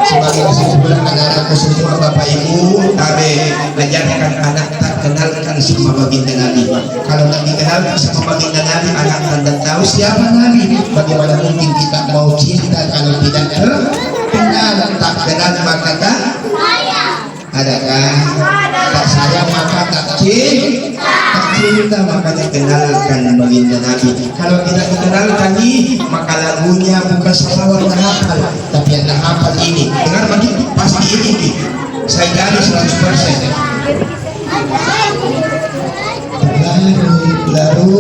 Sebagai kesimpulan anak-anakku semua, Bapak Ibu, kami mengajarkan anak tak kenalkan sama baginda Nabi. Kalau tak dikenal sama baginda Nabi, anak tak tahu siapa Nabi. Bagaimana mungkin kita mau cinta kalau tidak kenal? Tak kenal maka tak adakah? Tak sayang maka tak cinta, makanya kenalkan baginda Nabi. Kalau tidak dikenalkan ini, maka lagunya bukan salawat hafal, tapi yang hafal ini. Dengar begitu, pasti ini. Saya dari 100%. Lalu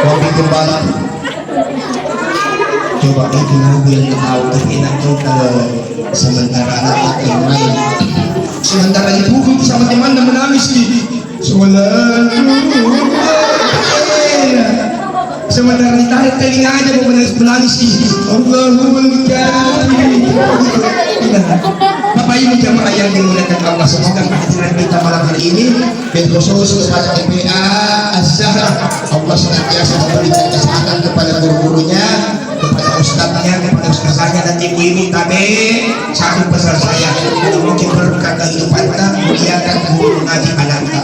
Wabi kembali. Coba itu Nabi yang tahu, tapi nanti kalau sementara anak yang main, sementara ibu sama teman dan menangis nih. Sementara ditarik telinga aja mau menangis nih. Allahumma karim. Bapak Ibu jamaah yang dimuliakan Allah, semoga kehadiran kita malam hari ini dan khusus kepada TPA Az-Zahra, Allah senantiasa memberikan kesehatan kepada guru-gurunya, kepada ustadznya, kepada ustazahnya dan ibu-ibu kami. Satu pesan saya, mungkin berkah kehidupan kita, muliakan guru ngaji anak kita,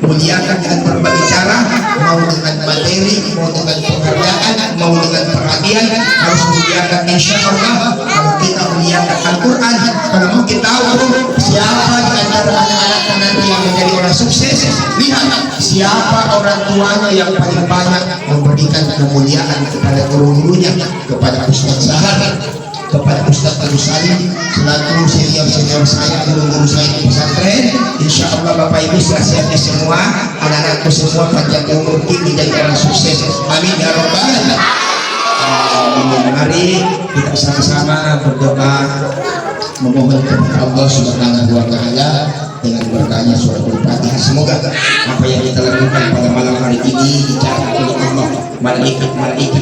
muliakan dengan berbagai cara, mau dengan materi, mau dengan pekerjaan, mau dengan perhatian, harus muliakan insya Allah. Kalau kita muliakan Al-Quran, kalau mau kita tahu siapa di antara anak-anak nanti yang menjadi orang sukses, lihat siapa orang tuanya yang paling banyak memberikan kemuliaan kepada guru-gurunya, kepada Ustaz Zahar, kepada Ustaz Al-Salim selaku senior-senior saya, guru-guru saya di pesantren. Insya Allah Bapak Ibu sehat-sehatnya semua, anak-anakku semua panjang umur, tinggi dan orang sukses. Amin ya Rabbal Alamin. Mari kita sama-sama berdoa memohon kepada Allah Subhanahu wa Ta'ala dengan berkahnya surah Al-Fatihah. Semoga apa yang kita lakukan pada malam hari ini dicatat oleh Allah. Malaikat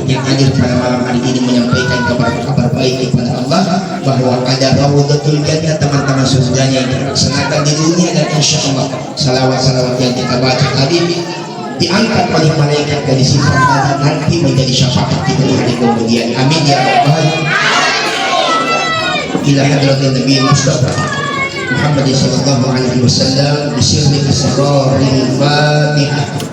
yang hadir pada malam hari ini menyampaikan kabar baik kepada Allah bahwa ada Raudhatul Jannah, teman-teman surganya yang dilaksanakan di dunia, dan insya Allah salawat-salawat yang kita baca tadi diangkat oleh malaikat dari sifat tadi nanti menjadi syafaat kita di kemudian. Amin ya Rabbal Alamin. Ila hadratin Nabi Mustafa Muhammad sallallahu alaihi wasallam bisirri asraril Fatihah.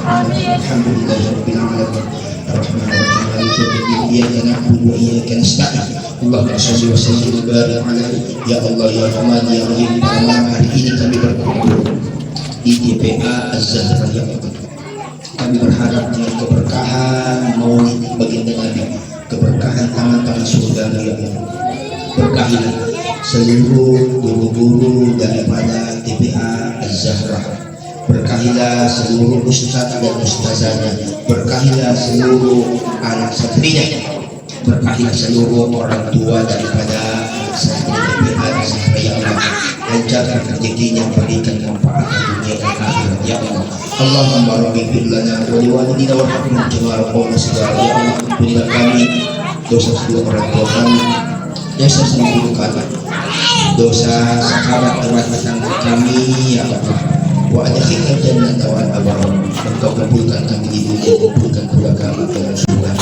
Alhamdulillahirabbil alamin. Arrahmanirrahim. Maliki yaumiddin. Iyyaka na'budu wa iyyaka nasta'in. Allahumma shalli wa sallim wa barik alaihi. Ya Allah ya Rahman ya Rahim. Pada malam hari ini kami berkumpul di TPA Az-Zahra ya Allah. Kami berharap dengan keberkahan maulid baginda Nabi, keberkahan tangan-tangan surga ya Allah, berkahilah seluruh guru-guru daripada TPA Az-Zahra, berkahilah seluruh ustaz dan ustazahnya, berkahilah seluruh anak santrinya, berkahilah seluruh orang tua daripada santri TPA sampai ya Allah, lancarkan rezekinya, berikan manfaat dunia dan akhirat ya Allah. Allahumma rabbihfir lana wa liwalidina warhamhum kama rabbauna shighara ya Allah. Ampunilah kami dosa seluruh orang tua kami, dosa seluruh kami, dosa sahabat teman kami ya Allah. Wa adkhilna jannata wal abrar. Engkau kabulkan kami di dunia, kabulkan pula kami dalam surga.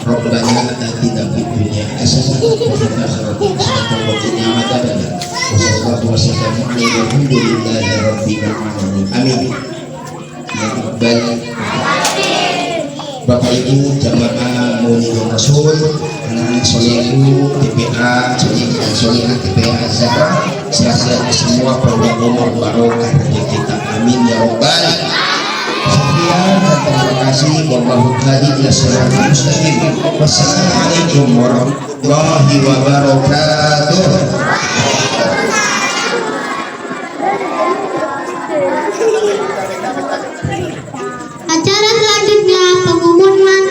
Rabbana atina fid dunya hasanah wa fil akhirati hasanah wa qina adzabannar. Wa sallallahu wa sallam alaihi walhamdulillahi rabbil alamin. Amin. Ya Rabbal Bapak Ibu jamaah Maulidin Rasul, anak-anak solehu TPA, soleha TPA Zahra, sehat-sehat semua, panjang umur, barokah rezeki kita. Amin ya Rabbal. Sekian dan terima kasih. Wallahu hadi ila siratal mustaqim. Wassalamualaikum warahmatullahi wabarakatuh. Acara selanjutnya pengumuman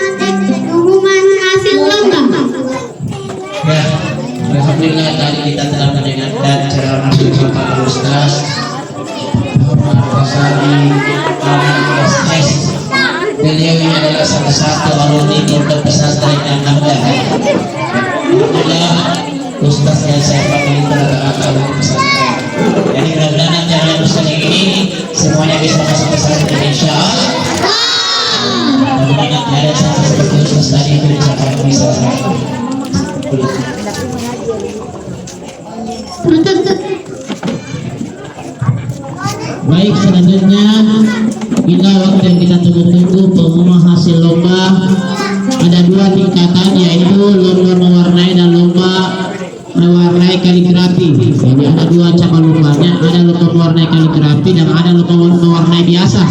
hasil lomba. Ya, alhamdulillah tadi kita telah mendengarkan ceramah Bapak Ustaz Sari S. Beliau ini adalah salah satu alumni Pondok Pesantren Ananda. Alhamdulillah Ustaz yang saya panggil adalah alumni pesantren. Jadi mudah-mudahan acara Ustaz ini semuanya bisa masuk pesantren insya Allah. Mudah-mudahan ada sama seperti Ustaz tadi itu bisa Baik, selanjutnya inilah waktu yang kita tunggu-tunggu, pengumuman hasil lomba. Ada dua tingkatan, yaitu lomba mewarnai dan lomba mewarnai kaligrafi. Jadi ada dua cabang lombanya, ada lomba mewarnai kaligrafi dan ada lomba mewarnai biasa.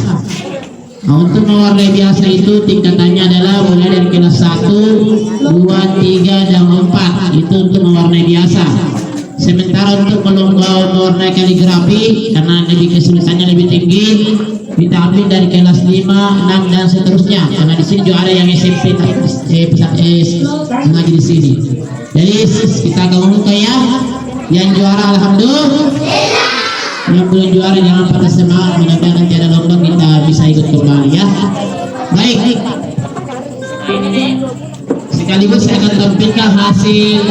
Nah, untuk mewarnai biasa itu tingkatannya adalah mulai dari kelas 1, 2, 3, dan 4. Itu untuk mewarnai biasa. Sementara untuk lomba mewarnai kaligrafi, karena lebih kesulitannya lebih tinggi, kita ambil dari kelas 5, 6, dan seterusnya. Karena di sini juga ada yang SMP lagi di sini. Jadi kita akan umumkan ya, yang juara alhamdulillah. Yang belum juara jangan patah semangat, mudah-mudahan nanti ada lomba kita bisa ikut kembali ya. Baik. Sekaligus saya akan tampilkan hasil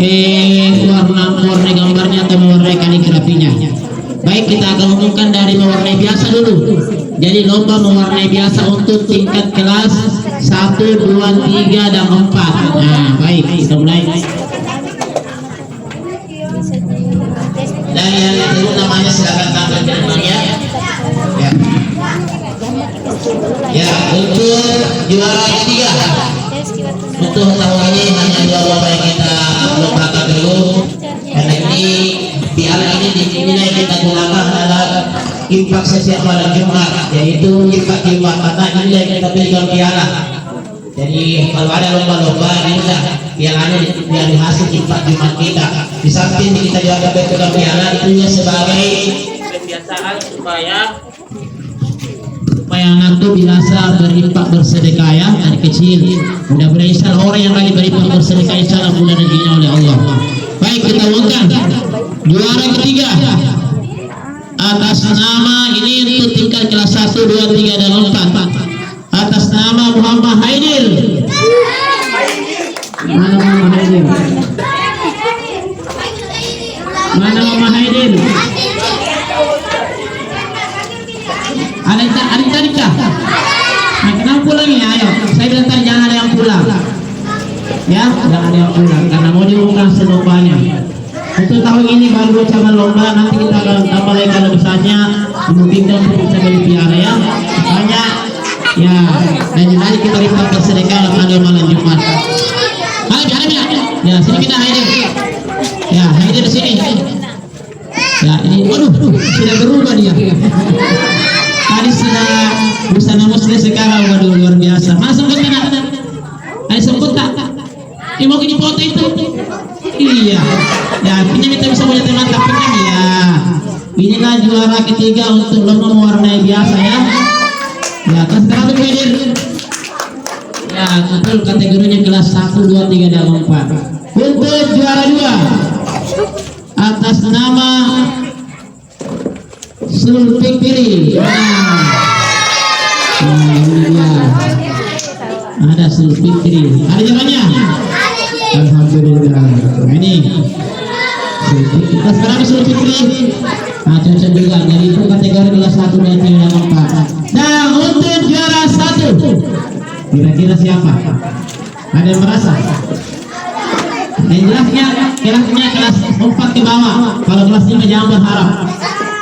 mewarnai gambarnya atau mewarnai kaligrafinya. Baik, kita akan umumkan dari mewarnai biasa dulu. Jadi lomba mewarnai biasa untuk tingkat kelas 1, 2, 3, dan 4. Nah, baik, kita mulai. Dan yang itu namanya silakan tampil ke depan ya. Ya, untuk juara ketiga. Untuk tahun ini hanya dua lomba yang kita lombakan dulu. Karena ini piala ini dinilai kita gunakan adalah infak setiap malam Jumat, yaitu infak Jumat, karena nilai kita berikan piala. Jadi kalau ada lomba-lomba ini sudah pialanya dari hasil infak Jumat kita. Di samping kita juga berikan piala itu ya sebagai kebiasaan supaya anak itu biasa berinfak bersedekah ya dari kecil. Mudah-mudahan insya Allah orang yang lagi berinfak bersedekah insya Allah mudah rezekinya oleh Allah. Baik, kita umumkan juara ketiga atas nama ini untuk tingkat kelas 1, 2, 3, dan 4. Atas nama Muhammad Haidil. Mana Muhammad Haidil? Mana Muhammad Haidil? Ada tadi kah? Nah, kenapa pulang ya? Ayo, saya bilang tadi jangan ada yang pulang. Ya, jangan ada yang pulang karena mau diumumkan selombanya. Untuk tahun ini baru 2 cabang lomba, nanti kita akan tambah lagi kalau besarnya dimungkinkan untuk bisa beli piala ya. Makanya ya, dan nanti kita ribuan bersedekah pada malam Jumat. Ayo, ada ya? Ya, sini kita Haidil. Ya, Haidil di sini. Ya, ini waduh, sudah berubah dia. Tadi sudah busana muslim, sekarang waduh luar biasa. Masuk ke sana. Ada sebut tak? Ini mau di foto itu? Iya. Ya, punya kita bisa punya teman tapi kan ya. inilah juara ketiga untuk lomba mewarnai biasa ya. Ya, kelas berapa hadir? Ya, betul kategorinya kelas 1, 2, 3 dan 4. Untuk juara 2 atas nama Sulfikri. Nah, ini dia. Ada Sulfikri. Ada jawabannya? Alhamdulillah. Ini kelas berapa Sulfikri? Nah, cocok juga. Jadi itu kategori kelas 1, 2, 3 dan 4. Nah, untuk juara 1 kira-kira siapa? Ada yang merasa? Yang jelasnya kelas 4 ke bawah. Kalau kelas 5 jangan berharap.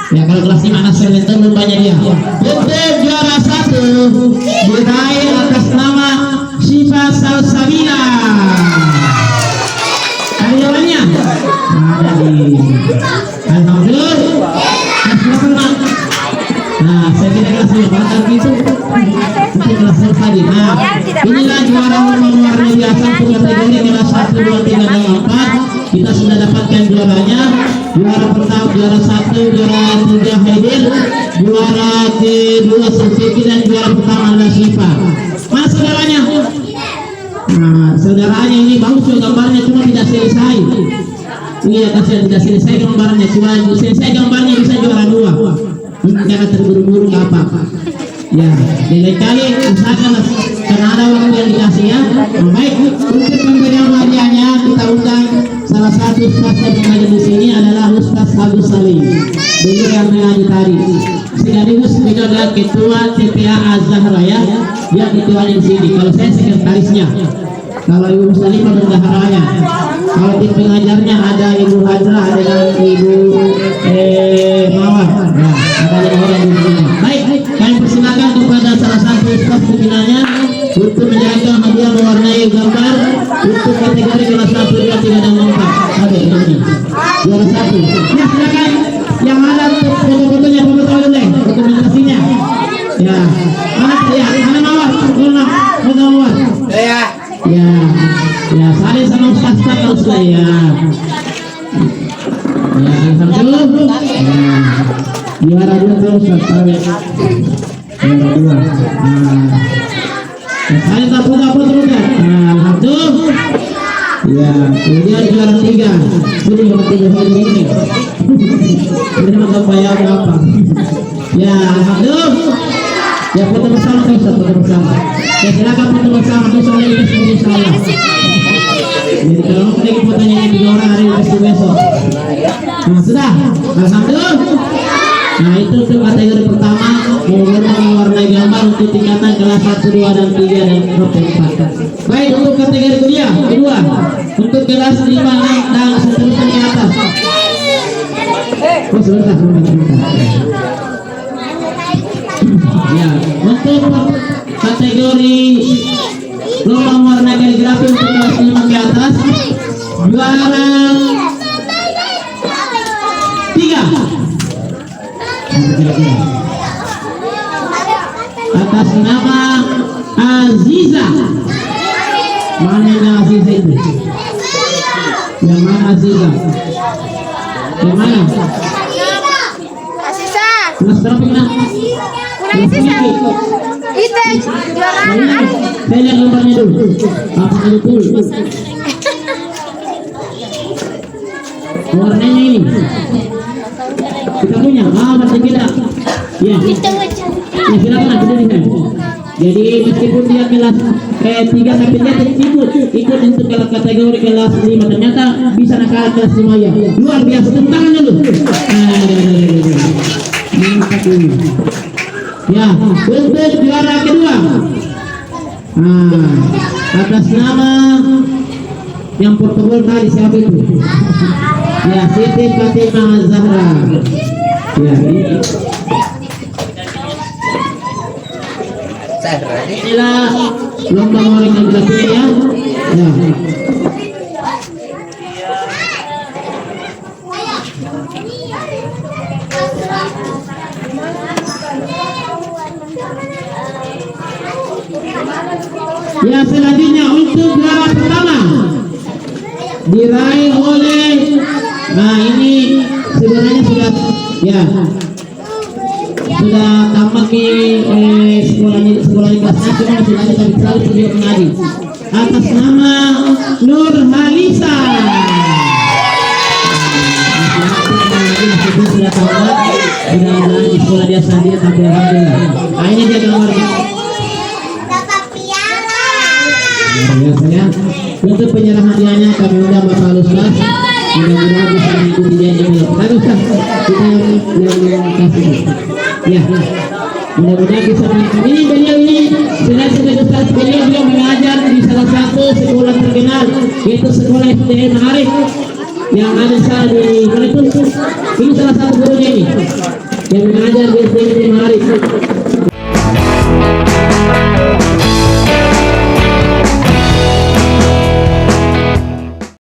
Ya, kalau kelas 5 anak seletor lombanya dia. Untuk juara 1 diraih atas nama Syifa Salsabila. Ada jawabannya? Ada di. Alhamdulillah. Nah, saya kira kelas 5 bakal gitu. Untuk kelas tadi. Nah, inilah juara lomba mewarnai biasa untuk kategori kelas 1, 2, 3 dan 4. Kita sudah dapatkan juaranya. Juara pertama, juara 1, juara 3 Haidil, juara kedua Sulfikri dan juara pertama adalah Syifa. Mana saudaranya? Nah, saudaranya ini bagus juga gambarnya, cuma tidak selesai. Iya, kasihan tidak selesai gambarnya, cuma selesai gambarnya bisa juara 2. Jangan terburu-buru nggak apa-apa. Ya, lain kali usahakan karena ada waktu yang dikasih ya. Baik, untuk pemberian hadiahnya kita undang salah satu ustaz yang mengajar di sini adalah Ustaz Agus Salim. Beliau yang mengaji tari. Sekaligus beliau adalah ketua TPA Az-Zahra ya. Dia ketuanya di sini. Kalau saya sekretarisnya. Kalau Ibu Salimah bendaharanya. Kalau tim pengajarnya ada Ibu Hajra, ada Ibu Mawar. Nah, ada orang di sini. Baik, kami persilakan kepada salah satu ustaz pimpinannya untuk menyerahkan hadiah mewarnai gambar untuk kategori kelas 1, 2, 3 dan 4. Ada ini. Juara 1. Ya, silakan yang ada foto-fotonya, foto dulu, dokumentasinya. Ya. Mana Mawar? Mana Mawar? Ya, ya, saya sama Ustaz harus lah ya. Ya, alhamdulillah. Juara 2 terus Ustaz. Juara 2. Saya tak foto terus ya. Alhamdulillah. Ya, kemudian juara 3. Sudah juara 3 hari ini. Ini maka bayar apa? Ya, alhamdulillah. Ya, foto bersama terus, foto bersama. Ya, silakan foto bersama terus oleh ini saya. Jadi kalau lagi fotonya ini 3 orang hari besok. Nah, sudah. Alhamdulillah. Nah, itu untuk kategori pertama mewarnai gambar untuk tingkatan kelas 1, 2 dan 3 dan 4. Baik, untuk kategori kedua untuk kelas 5, 6 dan seterusnya ke atas. Oh, sebentar. Ya, untuk kategori lomba mewarnai kaligrafi untuk kelas 5 ke atas, juara 3 atas nama Aziza. Mana Aziza itu? Yang mana Aziza? Yang mana? Aziza. Kelas berapa ini? Kurang Aziza. Itu juara anak. Saya lihat gambarnya dulu. Apa betul? Warnanya ini. Kita punya. Berarti kita. Ya. Ya, silakan kita lihat. Jadi meskipun dia kelas 3 tapi dia ikut untuk kategori kelas 5, ternyata bisa nakal kelas 5 ya. Luar biasa, tepuk tangan dulu. Mantap ini. Ya, untuk juara kedua. Atas nama yang portable tadi siapa itu? Ya, Siti Fatimah Zahra. Ya, ini. Inilah lomba mewarnai kaligrafi ya. Ya. Ya, selanjutnya untuk juara pertama diraih oleh, nah ini sebenarnya sudah Ya. Sudah tamat di sekolah di kelas 1 cuma masih lanjut tapi selalu beliau mengaji. Atas nama Nur Halisa. Meskipun sudah tamat, sudah ada di sekolah dia saja tapi alhamdulillah. Ini dia gambarnya. Biasanya untuk penyerahan hadiahnya kami undang Bapak Ustaz. Mudah-mudahan bisa mengikuti janji beliau. Baik Ustaz, kita yang kasih. Ya, mudah-mudahan bisa mengikuti. Ini beliau ini selain sebagai Ustaz beliau mengajar di salah satu sekolah terkenal yaitu sekolah SDN Arif yang ada di mana itu? Ini salah satu gurunya ini yang mengajar di SDN Arif.